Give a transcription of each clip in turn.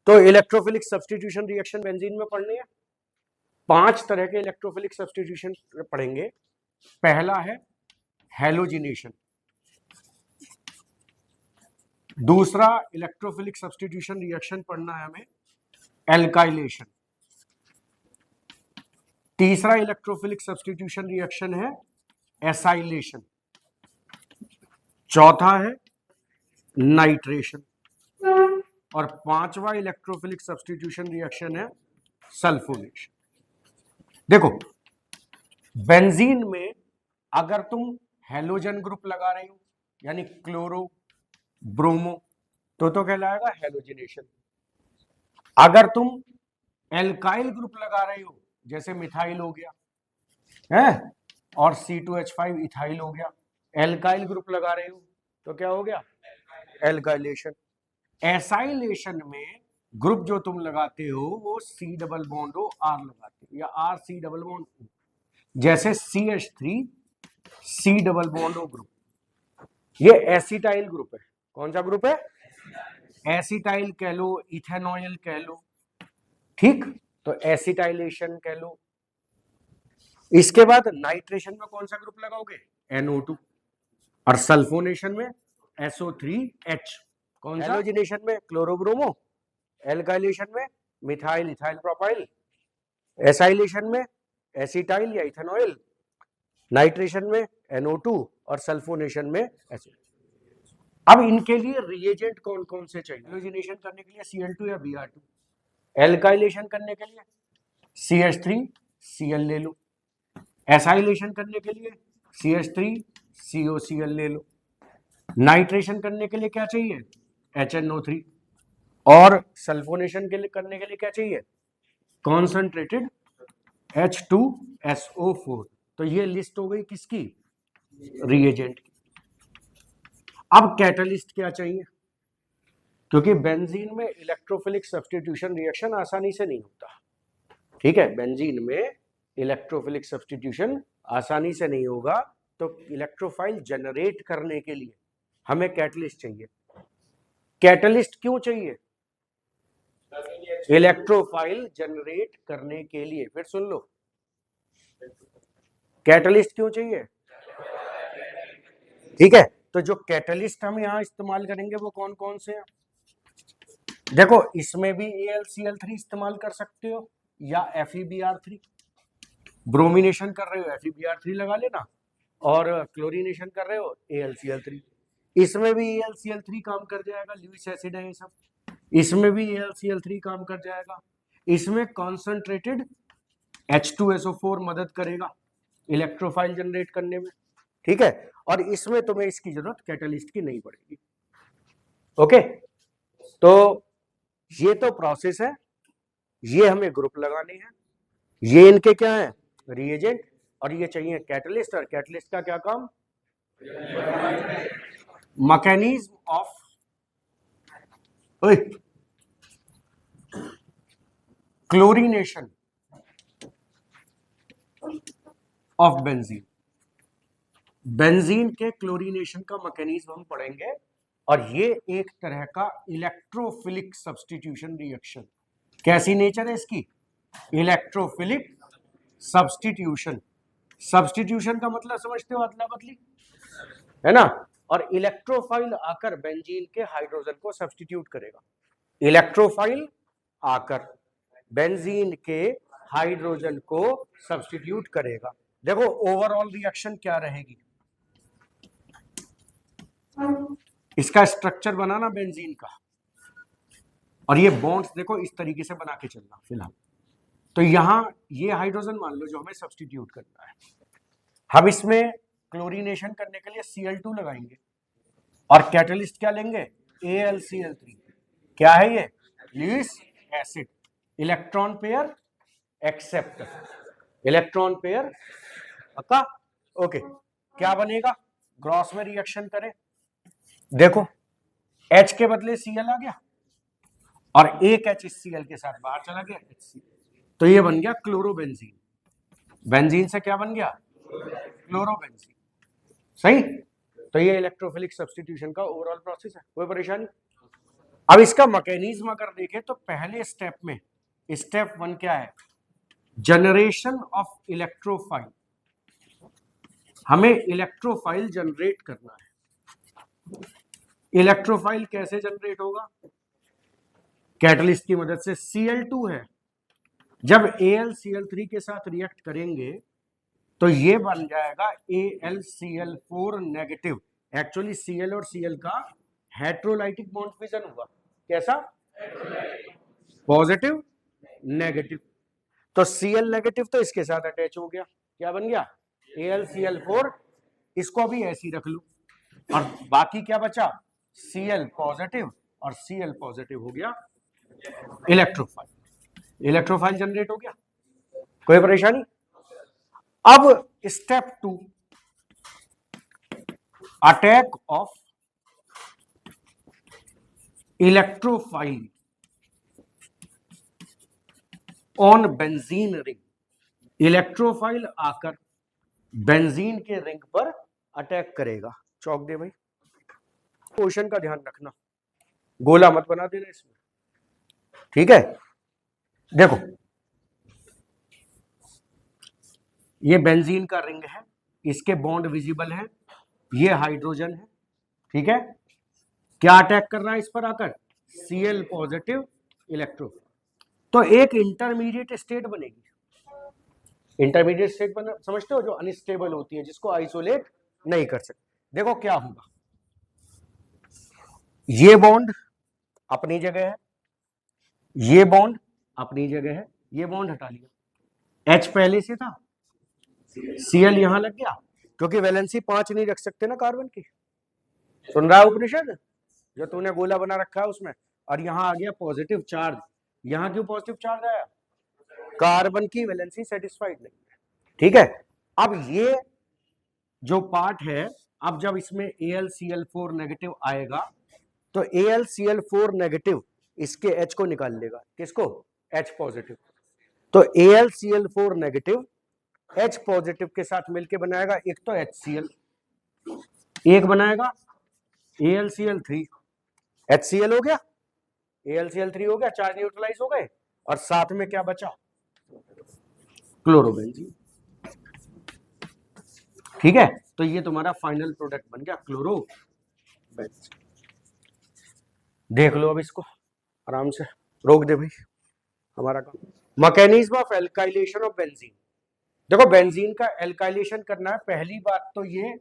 तो electrophilic substitution reaction benzene में पढ़नी है। 5 तरह के इलेक्ट्रोफिलिक सब्स्टिट्यूशन पढ़ेंगे। पहला है हैलोजिनेशन, दूसरा इलेक्ट्रोफिलिक सब्स्टिट्यूशन रिएक्शन पढ़ना है हमें एल्काइलेशन, तीसरा इलेक्ट्रोफिलिक सब्स्टिट्यूशन रिएक्शन है एसाइलेशन, चौथा है नाइट्रेशन और पांचवा इलेक्ट्रोफिलिक सब्स्टिट्यूशन रिएक्शन है सल्फोनेशन। देखो बेंजीन में अगर तुम हैलोजन ग्रुप लगा रहे हो यानी क्लोरो ब्रोमो तो कहलाएगा हैलोजिनेशन। अगर तुम एल्काइल ग्रुप लगा रहे हो जैसे मिथाइल हो गया है और C2H5 इथाइल हो गया, एल्काइल ग्रुप लगा रहे हो तो क्या हो गया एल्काइलेशन। एसाइलेशन में ग्रुप जो तुम लगाते हो वो C double bond O R लगाते हो या R C double bond O, जैसे CH3 C double bond O group, ये एसिटाइल ग्रुप है। कौन सा ग्रुप है? एसिटाइल कह लो, इथेनॉइल कह लो, ठीक, तो एसिटाइलेशन कह लो। इसके बाद नाइट्रेशन में कौन सा ग्रुप लगाओगे? NO2 और सल्फोनेशन में SO3H। कौन सा? हैलोजिनेशन में क्लोरोब्रोमो, एल्काइलेशन में मिथाइल इथाइल प्रोपाइल, एसाइलेशन में एसिटाइल या इथेनॉइल, नाइट्रेशन में NO2 और सल्फोनेशन में एसिड। अब इनके लिए रिएजेंट कौन कौन से चाहिए? हैलोजिनेशन करने के लिए Cl2 या Br2, एल्काइलेशन करने के लिए CH3Cl ले लो, एसाइलेशन करने के लिए CH3COCl ले लो, नाइट्रेशन करने के लिए क्या चाहिए? HNO3 और सल्फोनेशन के लिए करने के लिए क्या चाहिए? Concentrated H2SO4। तो ये लिस्ट हो गई किसकी? रिएजेंट की। अब कैटलिस्ट क्या चाहिए? क्योंकि बेंजीन में इलेक्ट्रोफिलिक सब्स्टिट्यूशन रिएक्शन आसानी से नहीं होता, ठीक है, बेंजीन में इलेक्ट्रोफिलिक सब्स्टिट्यूशन आसानी से नहीं होगा, तो इलेक्ट्रोफाइल जनरेट करने के लिए हमें कैटलिस्ट चाहिए। कैटलिस्ट क्यों चाहिए? इलेक्ट्रोफाइल जनरेट करने के लिए। फिर सुन लो, कैटलिस्ट क्यों चाहिए? ठीक है, तो जो कैटलिस्ट हम यहां इस्तेमाल करेंगे वो कौन कौन से हैं? देखो इसमें भी AlCl3 इस्तेमाल कर सकते हो या FeBr3। ब्रोमिनेशन कर रहे हो FeBr3 लगा लेना और क्लोरीनेशन कर रहे हो AlCl3। इसमें भी AlCl3 काम कर जाएगा, ल्यूइस एसिड है ये सब, इसमें भी AlCl3 काम कर जाएगा। इसमें कॉन्सेंट्रेटेड H2SO4 मदद करेगा इलेक्ट्रोफाइल जनरेट करने में, ठीक है, और इसमें तुम्हें इसकी जरूरत कैटलिस्ट की नहीं पड़ेगी। ओके, तो ये तो प्रोसेस है, ये हमें ग्रुप लगाने हैं, ये इनके क्या है? रिएजेंट, और ये चाहिए कैटलिस्ट। और कैटलिस्ट का क्या काम? Mechanism of chlorination of benzene. Benzene के क्लोरीनेशन का मैकेनिज्म हम पढ़ेंगे, और ये एक तरह का इलेक्ट्रोफिलिक सब्स्टिट्यूशन रिएक्शन। कैसी नेचर है इसकी? Electrophilic substitution. सब्स्टिट्यूशन का मतलब समझते हो? अदला बदली, है ना, और इलेक्ट्रोफाइल आकर बेंजीन के हाइड्रोजन को सब्स्टिट्यूट करेगा। इलेक्ट्रोफाइल आकर बेंजीन के हाइड्रोजन को सब्स्टिट्यूट करेगा। देखो ओवरऑल रिएक्शन क्या रहेगी, इसका स्ट्रक्चर बनाना बेंजीन का, और ये बॉन्ड्स देखो इस तरीके से बना के चलना फिलहाल। तो यहां ये हाइड्रोजन मान लो जो हमें सब्स्टिट्यूट करना है, हम इसमें क्लोरीनेशन करने के लिए Cl2 लगाएंगे और कैटलिस्ट क्या लेंगे? AlCl3। क्या है ये? Lewis acid. Electron pair accept, electron pair पक्का, ओके। क्या बनेगा? क्रॉस में रिएक्शन करें, देखो H के बदले Cl आ गया और एक H इस Cl के साथ बाहर चला गया HCl, तो ये बन गया क्लोरोबेंजीन। बेंजीन से क्या बन गया? क्लोरोबेंजीन। सही, तो ये इलेक्ट्रोफिलिक सब्स्टिट्यूशन का ओवरऑल प्रोसेस है। कोई परेशानी? अब इसका मैकेनिज्म अगर देखें तो पहले स्टेप में स्टेप 1 क्या है, जनरेशन ऑफ इलेक्ट्रोफाइल। हमें इलेक्ट्रोफाइल जनरेट करना है। इलेक्ट्रोफाइल कैसे जनरेट होगा, कैटलिस्ट की मदद से। Cl2 है, जब AlCl3 के साथ रिएक्ट करेंगे तो ये बन जाएगा AlCl4 नेगेटिव। एक्चुअली Cl और Cl का हेट्रोलाइटिक बॉन्ड फिजन हुआ, कैसा, पॉजिटिव नेगेटिव। तो Cl नेगेटिव तो इसके साथ अटैच हो गया, क्या बन गया, AlCl4। इसको भी ऐसे ही रख लो, और बाकी क्या बचा, Cl पॉजिटिव और Cl पॉजिटिव हो गया इलेक्ट्रोफाइल। इलेक्ट्रोफाइल जनरेट हो गया, कोई परेशानी। अब step 2, attack of electrophile on benzene ring. Electrophile आकर बेंजीन के रिंग पर अटैक करेगा। चौक दे भाई, पोजीशन का ध्यान रखना, गोला मत बना देना इसमें, ठीक है। देखो ये बेंजीन का रिंग है, इसके बॉन्ड विजिबल है, ये हाइड्रोजन है, ठीक है। क्या अटैक कर रहा है इस पर आकर, Cl पॉजिटिव इलेक्ट्रो। तो एक इंटरमीडिएट स्टेट बनेगी। इंटरमीडिएट स्टेट बना, समझते हो, जो अनस्टेबल होती है, जिसको आइसोलेट नहीं कर सकते। देखो क्या होगा, ये बॉन्ड अपनी जगह है, ये बॉन्ड अपनी जगह है, ये बॉन्ड हटा लिया, H पहले से था, Cl यहां लग गया, क्योंकि वैलेंसी 5 नहीं रख सकते ना कार्बन की। सुन रहा है उपनिषद, जो तूने गोला बना रखा है उसमें, और यहां आ गया पॉजिटिव चार्ज। यहां क्यों पॉजिटिव चार्ज आया, कार्बन की वैलेंसी सेटिस्फाइड नहीं है, ठीक है। अब ये जो पार्ट है, अब जब इसमें AlCl4 नेगेटिव आएगा तो AlCl4 नेगेटिव इसके H को निकाल लेगा, किसको, H पॉजिटिव। तो AlCl4 नेगेटिव H पॉजिटिव के साथ मिलके बनाएगा एक तो HCl, एक बनाएगा AlCl3, HCl हो गया, AlCl3 हो गया, चार्ज न्यूट्रलाइज हो गए, और साथ में क्या बचा, क्लोरोबेंजीन, ठीक है। तो ये तुम्हारा फाइनल प्रोडक्ट बन गया क्लोरोबेंजीन। देख लो अब इसको आराम से, रोक दे भाई हमारा काम। Mechanism of alkylation of benzene. देखो बेंजीन का एल्काइलेशन करना है, पहली बात तो ये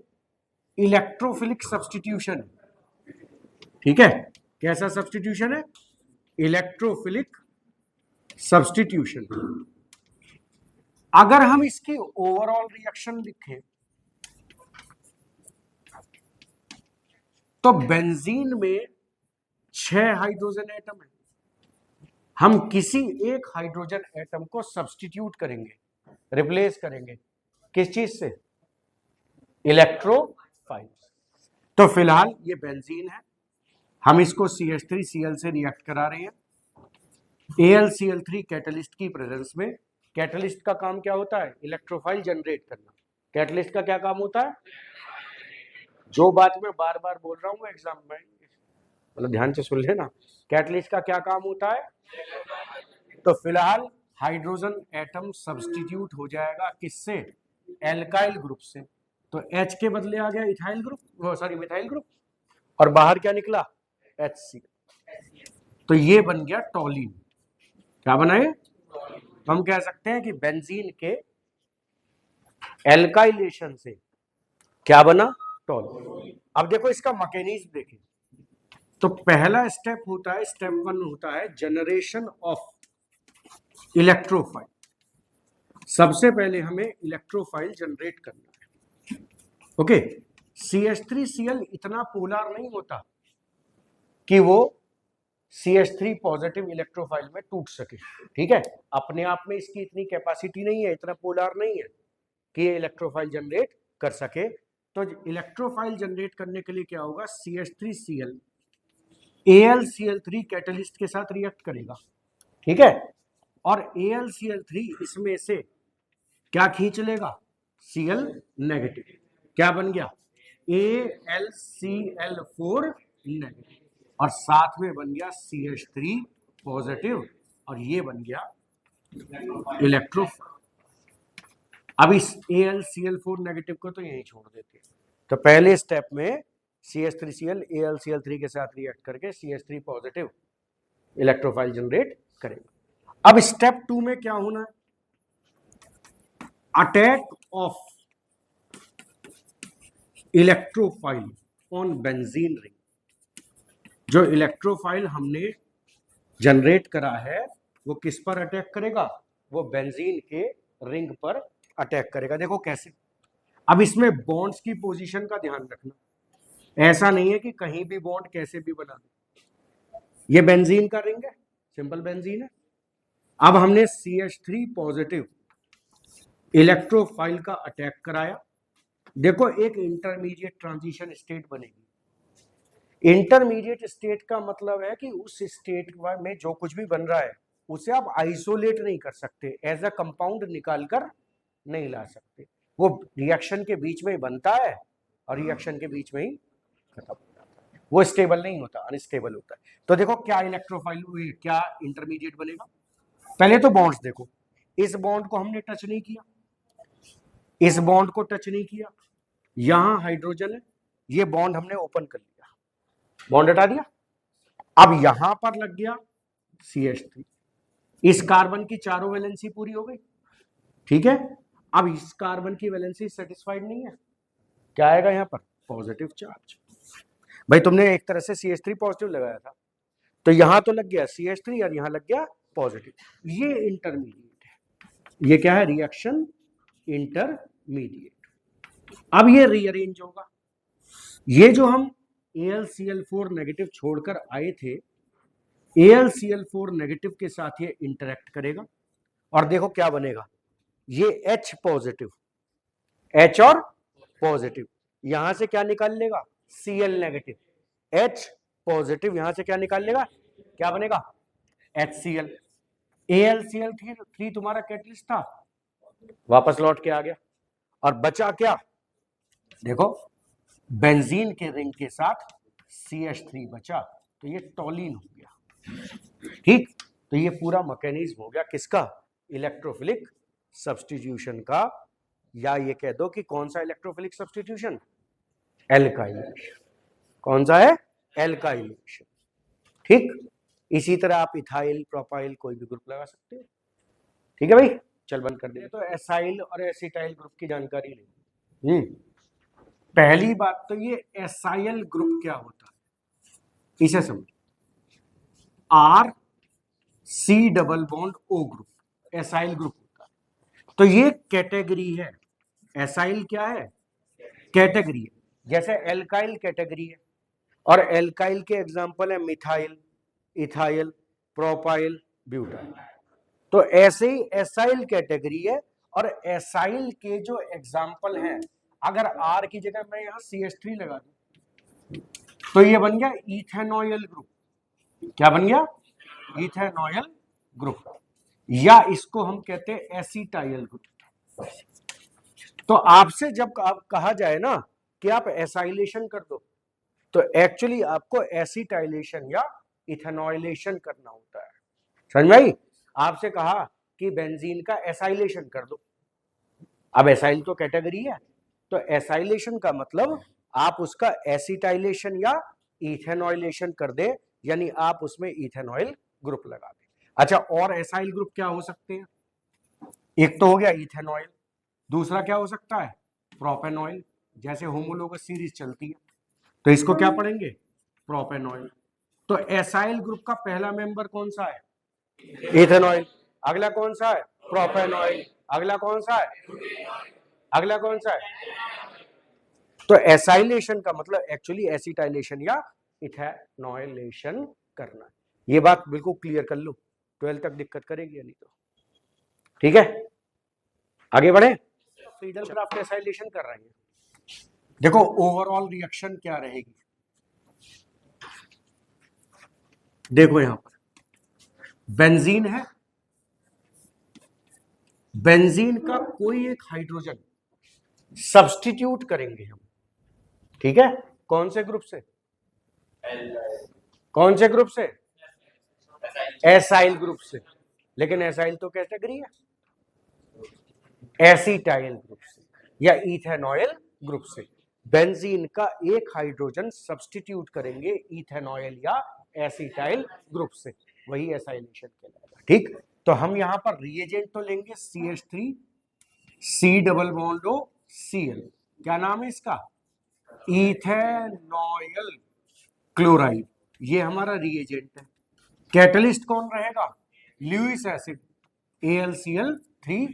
इलेक्ट्रोफिलिक सब्स्टिट्यूशन, ठीक है। कैसा सब्स्टिट्यूशन है, इलेक्ट्रोफिलिक सब्स्टिट्यूशन। अगर हम इसकी ओवरऑल रिएक्शन लिखें तो बेंजीन में 6 हाइड्रोजन एटम है, हम किसी एक हाइड्रोजन एटम को सब्स्टिट्यूट करेंगे, रिप्लेस करेंगे, किस चीज से, इलेक्ट्रोफाइल। तो फिलहाल ये बेंजीन है, हम इसको CH3Cl से रिएक्ट करा रहे हैं। AlCl3 कैटलिस्ट की प्रेजेंस में। कैटलिस्ट का काम क्या होता है, इलेक्ट्रोफाइल जनरेट करना। कैटलिस्ट का क्या काम होता है, जो बात मैं बार बार बोल रहा हूँ एग्जाम में, मतलब ध्यान से सुन लेना, कैटलिस्ट का क्या काम होता है। तो फिलहाल हाइड्रोजन एटम सब्स्टिट्यूट हो जाएगा किससे, एल्काइल ग्रुप से। तो H के बदले आ गया ethyl group, sorry methyl group, और बाहर क्या निकला, HCl। तो ये बन गया टॉलिन। क्या बना है, हम कह सकते हैं कि बेंजीन के एल्काइलेशन से क्या बना, टॉलिन। अब देखो इसका मैकेनिज्म देखें, तो पहला स्टेप होता है, स्टेप 1 होता है जनरेशन ऑफ इलेक्ट्रोफाइल। सबसे पहले हमें इलेक्ट्रोफाइल जनरेट करना है, ओके। CH3Cl इतना पोलर नहीं होता कि वो CH3 पॉजिटिव इलेक्ट्रोफाइल में टूट सके, ठीक है। अपने आप में इसकी इतनी कैपेसिटी नहीं है, इतना पोलर नहीं है कि ये इलेक्ट्रोफाइल जनरेट कर सके। तो इलेक्ट्रोफाइल जनरेट करने के लिए क्या होगा, CH3Cl AlCl3 कैटलिस्ट के साथ रिएक्ट करेगा, ठीक है। और AlCl3 इसमें से क्या खींच लेगा, Cl नेगेटिव। क्या बन गया, AlCl4 नेगेटिव। और साथ में बन गया CH3 पॉजिटिव और ये बन गया इलेक्ट्रो। अब इस AlCl4 नेगेटिव को तो यहीं छोड़ देते हैं। तो पहले स्टेप में CH3Cl AlCl3 के साथ रिएक्ट करके CH3 पॉजिटिव इलेक्ट्रोफाइल जनरेट करेगा। अब स्टेप 2 में क्या होना है? Attack of electrophile on benzene ring. जो इलेक्ट्रोफाइल हमने जनरेट करा है वो किस पर अटैक करेगा? वो बेंजीन के रिंग पर अटैक करेगा। देखो कैसे। अब इसमें बॉन्ड्स की पोजीशन का ध्यान रखना। ऐसा नहीं है कि कहीं भी बॉन्ड कैसे भी बना दो। ये बेंजीन का रिंग है, सिंपल बेंजीन है। अब हमने CH3 पॉजिटिव इलेक्ट्रोफाइल का अटैक कराया। देखो एक इंटरमीडिएट ट्रांजिशन स्टेट बनेगी। इंटरमीडिएट स्टेट का मतलब है कि उस स्टेट में जो कुछ भी बन रहा है उसे आप आइसोलेट नहीं कर सकते, एज अ कंपाउंड निकाल कर नहीं ला सकते। वो रिएक्शन के बीच में ही बनता है और रिएक्शन के बीच में ही खत्म हो जाता है। वो स्टेबल नहीं होता, अनस्टेबल होता है। तो देखो क्या इलेक्ट्रोफाइल हुई, क्या इंटरमीडिएट बनेगा। पहले तो बॉन्ड्स देखो, इस बॉन्ड को हमने टच नहीं किया, इस बॉन्ड को टच नहीं किया, यहां हाइड्रोजन है, ये बॉन्ड हमने ओपन कर लिया, बॉन्ड हटा दिया। अब यहां पर लग गया CH3, इस कार्बन की चारों वैलेंसी पूरी हो गई, ठीक है। अब इस कार्बन की वैलेंसी सेटिस्फाइड नहीं है, क्या आएगा यहां पर? Positive charge. भाई तुमने एक तरह से CH3 पॉजिटिव लगाया था, तो यहां तो लग गया CH3 और यहां लग गया पॉजिटिव। ये इंटरमीडिएट है, ये क्या है? Reaction intermediate. अब ये रीअरेंज होगा। ये जो हम AlCl4 नेगेटिव छोड़कर आए थे, AlCl4 नेगेटिव के साथ ये इंटरेक्ट करेगा और देखो क्या बनेगा। ये H पॉजिटिव, H और पॉजिटिव, यहां से क्या निकाल लेगा? Cl negative. H पॉजिटिव यहां से क्या निकाल लेगा? क्या बनेगा? HCl। AlCl3 तुम्हारा कैटलिस्ट था, वापस लौट के आ गया और बचा क्या? देखो बेंजीन के रिंग के साथ CH3 बचा, तो ये टॉलिन हो गया, ठीक। तो ये पूरा मैकेनिज्म हो गया किसका? इलेक्ट्रोफिलिक सब्स्टिट्यूशन का, या ये कह दो कि कौन सा इलेक्ट्रोफिलिक सब्स्टिट्यूशन? एल्काइलेशन। कौन सा है? एल्काइलेशन, ठीक। इसी तरह आप इथाइल, प्रोपाइल कोई भी ग्रुप लगा सकते हो, ठीक है भाई। चल बंद कर दे। तो एसाइल और एसिटाइल ग्रुप की जानकारी ले। पहली बात तो ये एसाइल ग्रुप क्या होता है इसे समझ। RC double bond O group acyl group होता है। तो ये कैटेगरी है। एसाइल क्या है? कैटेगरी है। जैसे एल्काइल कैटेगरी है, और एल्काइल के एग्जांपल है मिथाइल, इथाइल, प्रोपाइल, ब्यूटाइल। तो ऐसे ही एसाइल कैटेगरी है, और एसाइल के जो एग्जांपल हैं, अगर R की जगह मैं यहां CH3 लगा दूं तो ये बन गया इथेनॉयल ग्रुप। क्या बन गया? इथेनॉयल ग्रुप, या इसको हम कहते हैं एसिटाइल ग्रुप। तो आपसे जब आप कहा जाए ना कि आप एसाइलेशन कर दो, तो एक्चुअली आपको एसिटाइलेशन या इथेनॉइलेशन करना होता है। समझ में आई? आपसे कहा कि बेंजीन का एसाइलेशन कर दो, अब एसाइल तो कैटेगरी है, तो एसाइलेशन का मतलब आप उसका एसिटाइलेशन या इथेनॉइलेशन कर दे, यानी आप उसमें इथेनॉइल ग्रुप लगा दे। अच्छा, और एसाइल ग्रुप क्या हो सकते हैं? एक तो हो गया इथेनॉइल, दूसरा क्या हो सकता है? प्रोपेनॉइल। जैसे होमोलोगस सीरीज चलती है तो इसको क्या पढ़ेंगे? प्रोपेनॉइल। तो एसाइल ग्रुप का पहला मेंबर कौन सा है? इथेनॉइल। अगला कौन सा है? प्रोपेनॉइल। अगला कौन सा है? अगला कौन सा है? तो एसाइलेशन का मतलब एक्चुअली एसिटाइलेशन या इथेनॉइलेशन करना। ये बात बिल्कुल क्लियर कर लो, 12 तक दिक्कत करेगी या नहीं तो, ठीक है। आगे बढ़े। फ्रीडल क्राफ्ट एसाइलेशन कर रहे हैं। देखो ओवरऑल रिएक्शन क्या रहेगी, देखो यहां पर बेंजीन है, बेंजीन का कोई एक हाइड्रोजन सब्स्टिट्यूट करेंगे हम, ठीक है। कौन से ग्रुप से? कौन से ग्रुप से? एसाइल ग्रुप से। लेकिन एसाइल तो कैटेगरी है, एसिटाइल ग्रुप से या इथेनॉयल ग्रुप से। बेंजीन का एक हाइड्रोजन सब्स्टिट्यूट करेंगे इथेनॉयल या एसिटाइल ग्रुप से, वही एसाइलेशन कहलाएगा। ठीक, तो हम यहां पर रिएजेंट तो लेंगे CH3 C double bond O Cl, क्या नाम है इसका? इथेनॉयल क्लोराइड, ये हमारा रिएजेंट है। कैटलिस्ट कौन रहेगा? Lewis acid AlCl3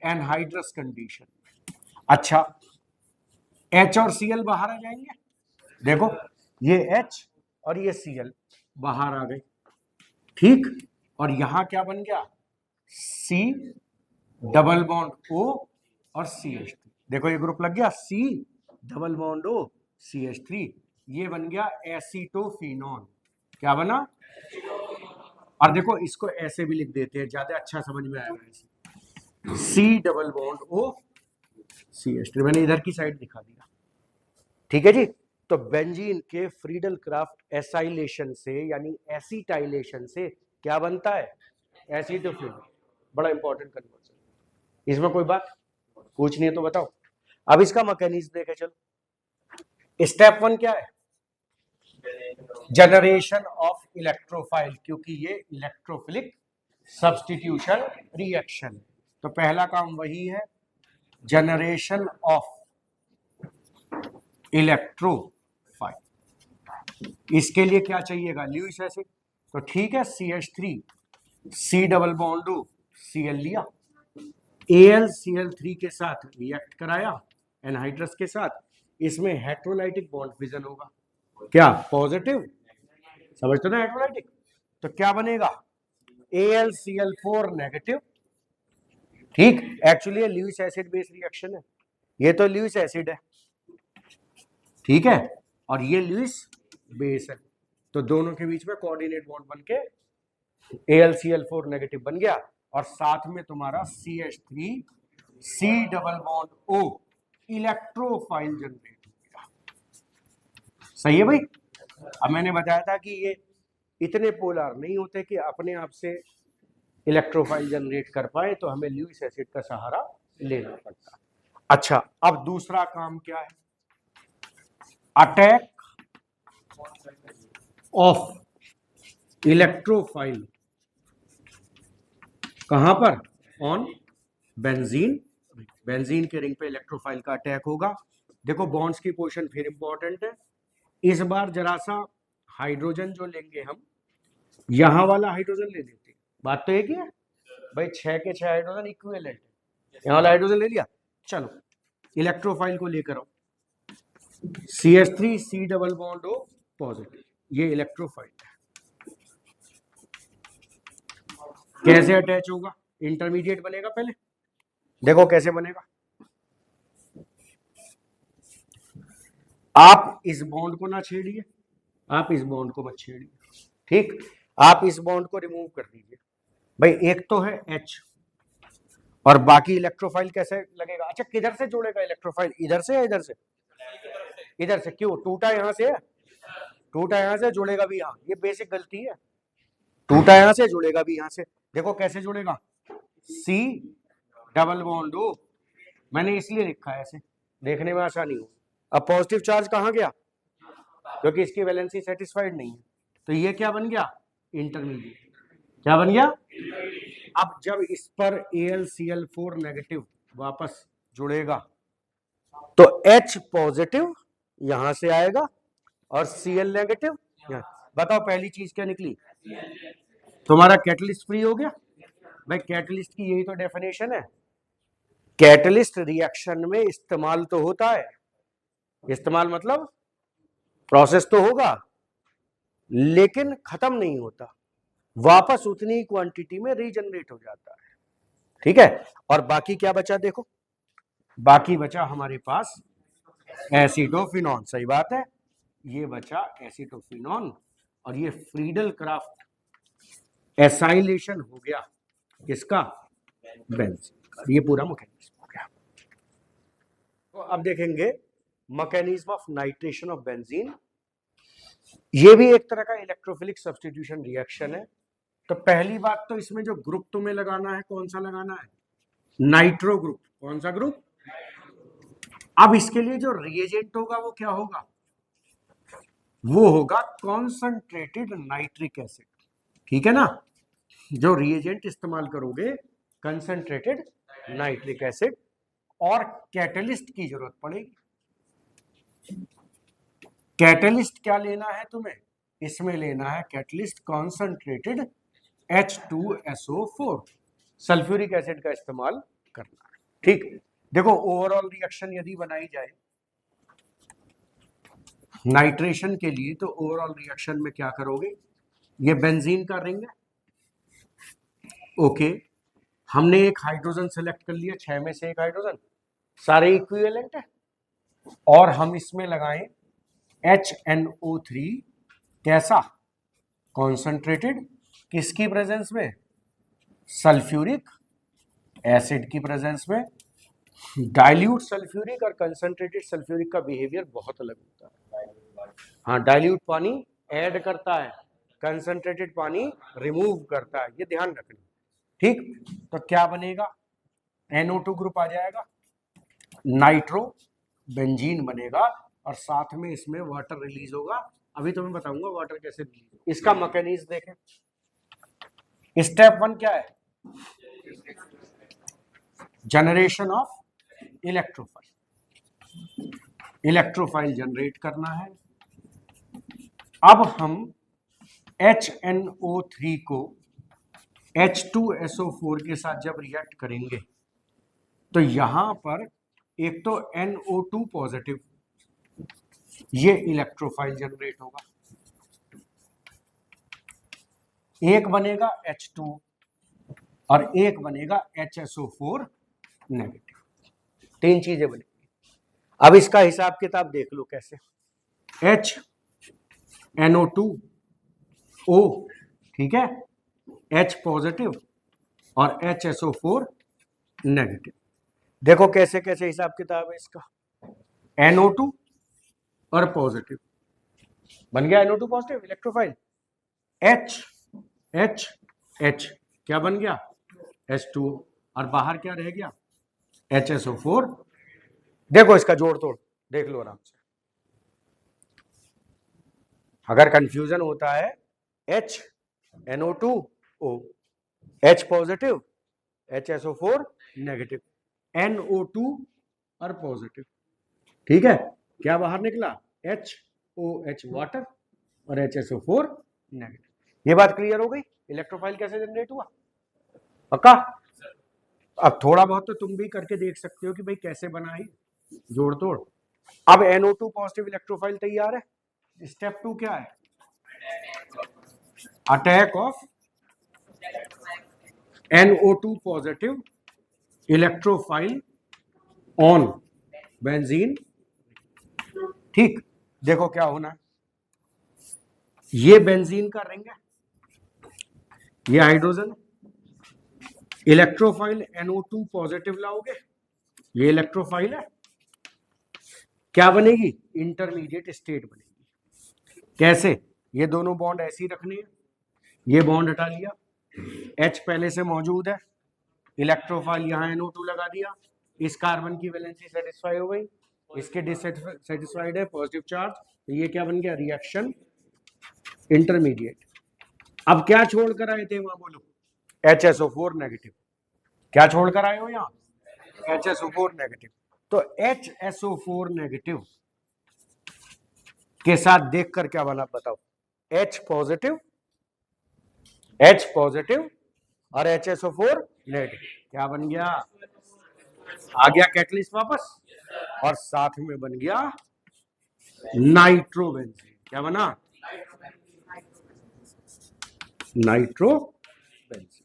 anhydrous condition. अच्छा, H और Cl बाहर आ जाएंगे, देखो ये H और ये Cl बाहर आ गए, ठीक, और यहां क्या बन गया? C डबल बॉन्ड O और CH3, देखो ये ग्रुप लग गया, C double bond O CH3, ये बन गया एसीटोफिनॉन। क्या बना? और देखो इसको ऐसे भी लिख देते हैं, ज्यादा अच्छा समझ में आएगा ऐसे, C double bond O CH3, मैंने इधर की साइड दिखा दिया। ठीक है जी, तो बेंजीन के फ्रीडल क्राफ्ट एसाइलेशन से यानी एसिटाइलेशन से क्या बनता है? एसिटोफिनॉन। बड़ा इंपॉर्टेंट कन्वर्जन, इसमें कोई बात पूछनी है तो बताओ। अब इसका मैकेनिज्म देखे चलो। स्टेप 1 क्या है? जनरेशन ऑफ इलेक्ट्रोफाइल, क्योंकि ये इलेक्ट्रोफिलिक सब्स्टिट्यूशन रिएक्शन है, तो पहला काम वही है, जनरेशन ऑफ इलेक्ट्रोफाइल। इसके लिए क्या चाहिएगा? ल्यूइस एसिड, तो ठीक है, CH3 C double bond O Cl लिया, AlCl3 के साथ रिएक्ट कराया एनहाइड्रस के साथ, इसमें हेट्रोलाइटिक बॉन्ड फिजन होगा, क्या? पॉजिटिव, समझते ना हेट्रोलाइटिक, तो क्या बनेगा? AlCl4 negative. ठीक, एक्चुअली ये ल्यूइस एसिड बेस रिएक्शन है, ये तो ल्यूइस एसिड है, ठीक है, और ये ल्यूइस बेस है, तो दोनों के बीच में कोऑर्डिनेट बॉन्ड बनके AlCl4 नेगेटिव बन गया, और साथ में तुम्हारा CH3 C double bond O electrophile generate हो गया। सही है भाई? अब मैंने बताया था कि ये इतने पोलर नहीं होते कि अपने आप से इलेक्ट्रोफाइल जनरेट कर पाए, तो हमें ल्यूइस एसिड का सहारा लेना पड़ता। अच्छा, अब दूसरा काम क्या है? अटैक ऑफ इलेक्ट्रोफाइल, कहां पर? On benzene. बेंजीन के रिंग पे इलेक्ट्रोफाइल का अटैक होगा। देखो बॉन्ड्स की पोजीशन फिर इंपॉर्टेंट है, इस बार जरा सा हाइड्रोजन जो लेंगे हम, यहां वाला हाइड्रोजन ले लेते हैं, बात तो एक ही है भाई, 6 के 6 हाइड्रोजन इक्विवेलेंट है, यहां वाला हाइड्रोजन ले लिया। चलो इलेक्ट्रोफाइल को लेकर आओ, CH3 C double bond O positive, ये इलेक्ट्रोफाइल है। कैसे अटैच होगा? इंटरमीडिएट बनेगा पहले, देखो कैसे बनेगा। आप इस बॉन्ड को ना छेड़िए, आप इस बॉन्ड को मत छेड़िए, ठीक, आप इस बॉन्ड को रिमूव कर दीजिए। भाई एक तो है H, और बाकी इलेक्ट्रोफाइल कैसे लगेगा? अच्छा, किधर से जोड़ेगा इलेक्ट्रोफाइल? इधर से या इधर से? इधर से। क्यों? टूटा यहां से है, टूटा यहां से, जुड़ेगा भी यहां, ये बेसिक गलती है, टूटा यहां से, जुड़ेगा भी यहां से। देखो कैसे जुड़ेगा, C डबल बॉन्ड O, मैंने इसलिए लिखा है ऐसे, देखने में आसानी हो। अब पॉजिटिव चार्ज कहां गया? क्योंकि इसकी वैलेंसी सेटिस्फाइड नहीं है, तो ये क्या बन गया? इंटरमीडिएट। क्या बन गया? अब जब इस पर AlCl4 नेगेटिव वापस जुड़ेगा, तो H पॉजिटिव यहां से आएगा और Cl नेगेटिव यहां। बताओ पहली चीज क्या निकली? तुम्हारा कैटलिस्ट फ्री हो गया। भाई कैटलिस्ट की यही तो डेफिनेशन है, कैटलिस्ट रिएक्शन में इस्तेमाल तो होता है, इस्तेमाल मतलब प्रोसेस तो होगा, लेकिन खत्म नहीं होता, वापस उतनी क्वांटिटी में रीजनरेट हो जाता है, ठीक है। और बाकी क्या बचा? देखो बाकी बचा हमारे पास एसिटोफिनॉन, सही बात है, ये बचा एसिटोफिनॉन, और ये फ्रीडल क्राफ्ट एसाइलेशन हो गया किसका? बेंजीन का। ये पूरा मैकेनिज्म हो गया। तो अब देखेंगे mechanism of nitration of benzene. ये भी एक तरह का इलेक्ट्रोफिलिक सब्स्टिट्यूशन रिएक्शन है। तो पहली बात तो इसमें जो ग्रुप तुम्हें लगाना है, कौन सा लगाना है? Nitro group. कौन सा ग्रुप? अब इसके लिए जो रिएजेंट होगा वो क्या होगा? वो होगा कॉन्संट्रेटेड नाइट्रिक एसिड। ठीक है ना? जो रिएजेंट इस्तेमाल करोगे कंसंट्रेटेड नाइट्रिक एसिड, और कैटलिस्ट की जरूरत पड़ेगी। कैटलिस्ट क्या लेना है तुम्हें? इसमें लेना है catalyst concentrated H2SO4, sulphuric acid का इस्तेमाल करना है। ठीक, देखो ओवरऑल रिएक्शन यदि बनाई जाए नाइट्रेशन के लिए, तो ओवरऑल रिएक्शन में क्या करोगे? ये बेंजीन का रिंग है, ओके। हमने एक हाइड्रोजन सेलेक्ट कर लिया, 6 में से एक हाइड्रोजन, सारे इक्विवेलेंट है, और हम इसमें लगाएं HNO3। कैसा? कॉन्संट्रेटेड, किसकी प्रेजेंस में? सल्फ्यूरिक एसिड की प्रेजेंस में। डाइल्यूट सल्फ्यूरिक और कंसंट्रेटेड सल्फ्यूरिक का बिहेवियर बहुत अलग होता है। हाँ, डाइल्यूट पानी ऐड करता है, कंसंट्रेटेड पानी रिमूव करता है, ये ध्यान रखना। ठीक, तो क्या बनेगा? NO2 ग्रुप आ जाएगा, नाइट्रो बेंजीन बनेगा, और साथ में इसमें वाटर रिलीज होगा। अभी तो मैं बताऊंगा वाटर कैसे रिलीज। इसका मैकेनिज्म देखें। स्टेप 1 क्या है? Generation of electrophile. Electrophile generate करना है। अब हम HNO3 को H2SO4 के साथ जब रिएक्ट करेंगे, तो यहां पर एक तो NO2 पॉजिटिव, ये इलेक्ट्रोफाइल जनरेट होगा, एक बनेगा H2 और एक बनेगा HSO4 नेगेटिव। 3 चीजें बनेगी। अब इसका हिसाब किताब देख लो कैसे। HNO2O, ठीक है, H पॉजिटिव और HSO4 नेगेटिव। देखो कैसे कैसे हिसाब किताब है इसका। NO2 और पॉजिटिव बन गया, NO2 पॉजिटिव इलेक्ट्रोफाइल। H क्या बन गया? H2O, और बाहर क्या रह गया? HSO4। देखो इसका जोड़ तोड़ देख लो आराम से। अगर कंफ्यूजन होता है, HNO2O, H positive, HSO4 negative, NO2 और पॉजिटिव, ठीक है, क्या बाहर निकला? HOH वाटर और HSO4 नेगेटिव। ये बात क्लियर हो गई? इलेक्ट्रोफाइल कैसे जनरेट हुआ? पक्का? अब थोड़ा बहुत तो तुम भी करके देख सकते हो कि भाई कैसे बना है जोड़ तोड़। अब NO2 पॉजिटिव इलेक्ट्रोफाइल तैयार है। स्टेप 2 क्या है? Attack of NO2 positive electrophile on benzene. ठीक, देखो क्या होना है। ये बेंजीन का रिंग है, ये हाइड्रोजन, इलेक्ट्रोफाइल NO2 पॉजिटिव लाओगे, ये इलेक्ट्रोफाइल है, क्या बनेगी? इंटरमीडिएट स्टेट बनेगी। कैसे? ये दोनों बॉन्ड ऐसे ही रखने हैं, ये बॉन्ड हटा लिया, H पहले से मौजूद है, इलेक्ट्रोफाइल यहाँ NO2 लगा दिया, इस कार्बन की वैलेंसी सेटिस्फाई हो गई, इसके डिससेटिस्फाइड है पॉजिटिव चार्ज, तो ये क्या बन गया? Reaction intermediate. अब क्या छोड़ कर आए थे वहां, बोलो? HSO4 negative. क्या छोड़ कर आए हो यहाँ? HSO4 negative. तो HSO4 नेगेटिव के साथ देखकर क्या बना बताओ? H पॉजिटिव और HSO4 नेगेटिव, क्या बन गया? आ गया कैटलिस्ट वापस, और साथ में बन गया नाइट्रोबेंजीन। क्या बना? नाइट्रोबेंजीन।